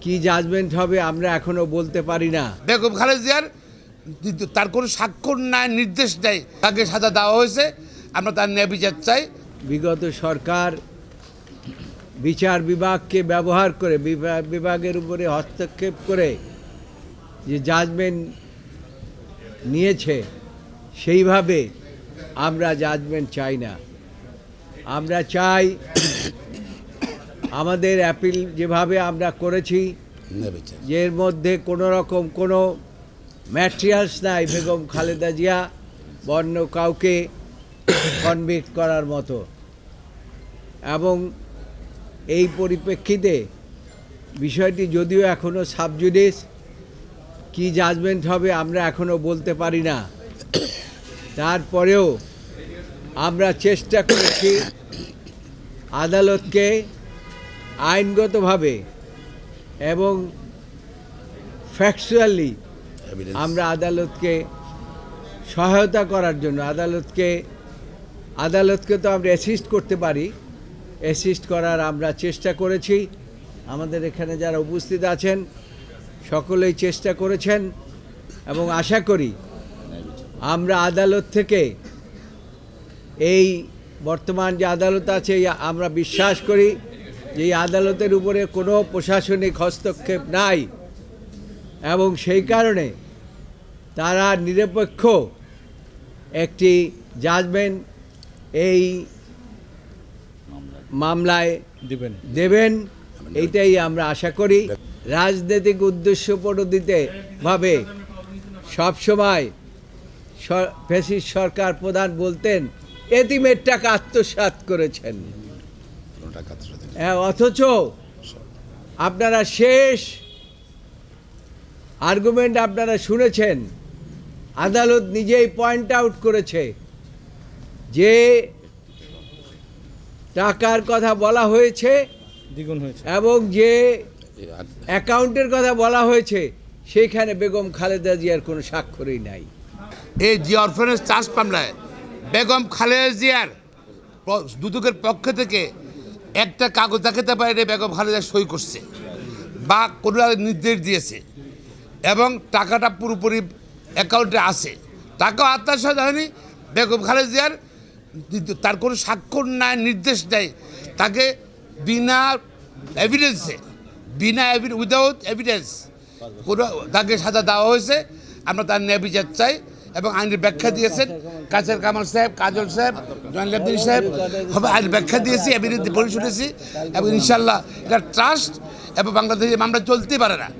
কি জাজমেন্ট হবে আমরা এখনো বলতে পারি না। বেগম খালেদা জিয়ার তার কোনো স্বাক্ষর নাই, নির্দেশ নেই, তাকে সাজা দেওয়া হয়েছে। আমরা তার ন্যায় বিচার চাই। বিগত সরকার বিচার বিভাগকে ব্যবহার করে বিভাগের উপরে হস্তক্ষেপ করে যে জাজমেন্ট নিয়েছে সেইভাবে আমরা জাজমেন্ট চাই না। আমরা চাই আমাদের অ্যাপিল যেভাবে আমরা করেছি যে এর মধ্যে কোনো রকম কোনো ম্যাটেরিয়ালস নাই বেগম খালেদা জিয়া বন্য কাউকে কনভিক্ট করার মতো, এবং এই পরিপ্রেক্ষিতে বিষয়টি যদিও এখনও সাবজুডিস, কি জাজমেন্ট হবে আমরা এখনও বলতে পারি না। তারপরেও আমরা চেষ্টা করেছি আদালতকে আইনগতভাবে এবং ফ্যাকচুয়ালি আমরা আদালতকে সহায়তা করার জন্য আদালতকে তো আমরা অ্যাসিস্ট করতে পারি, অ্যাসিস্ট করার আমরা চেষ্টা করেছি। আমাদের এখানে যারা উপস্থিত আছেন সকলেই চেষ্টা করেছেন এবং আশা করি আমরা আদালত থেকে এই বর্তমান যে আদালত আছে আমরা বিশ্বাস করি যে এই আদালতের উপরে কোনো প্রশাসনিক হস্তক্ষেপ নাই, এবং সেই কারণে তারা নিরপেক্ষ একটি জাজমেন্ট এই মামলায় দেবেন, এইটাই আমরা আশা করি। রাজনৈতিক উদ্দেশ্য প্রণোদিতভাবে সবসময় ফ্যাসিস্ট সরকার প্রধান বলতেন এতিমের টাকা আত্মসাৎ করেছেন, অথচ আপনারা শেষ আর্গুমেন্ট আপনারা শুনেছেন, আদালত নিজেই পয়েন্ট আউট করেছে যে টাকার কথা বলা হয়েছে দ্বিগুণ হয়েছে এবং যে অ্যাকাউন্টের কথা বলা হয়েছে সেইখানে বেগম খালেদা জিয়ার কোনো স্বাক্ষরই নাই। এই জি অরফানেজ ট্রাস্ট মামলায় বেগম খালেদা জিয়ার দুদকের পক্ষ থেকে একটা কাগজ দেখাতে পারে বেগম খালেদা সই করছে বা কোনো নির্দেশ দিয়েছে, এবং টাকাটা পুরোপুরি অ্যাকাউন্টে আছে। টাকা আত্মসাৎ হয়নি, বেগম খালেদা জিয়ার তার কোনো স্বাক্ষর নাই, নির্দেশ নেই, তাকে বিনা এভিডেন্সে উইদাউট এভিডেন্স তাকে সাজা দেওয়া হয়েছে। আমরা তার ন্যায় বিচার চাই এবং আইনের ব্যাখ্যা দিয়েছেন কাছের কামাল সাহেব, কাজল সাহেব, জয়নুল আবেদিন সাহেব, সবাই আইনের ব্যাখ্যা দিয়েছি, এভিডেন্স পড়ে শুনেছি, এবং ইনশাল্লাহ এটা ট্রাস্ট এবং বাংলাদেশে মামলা চলতে পারে না।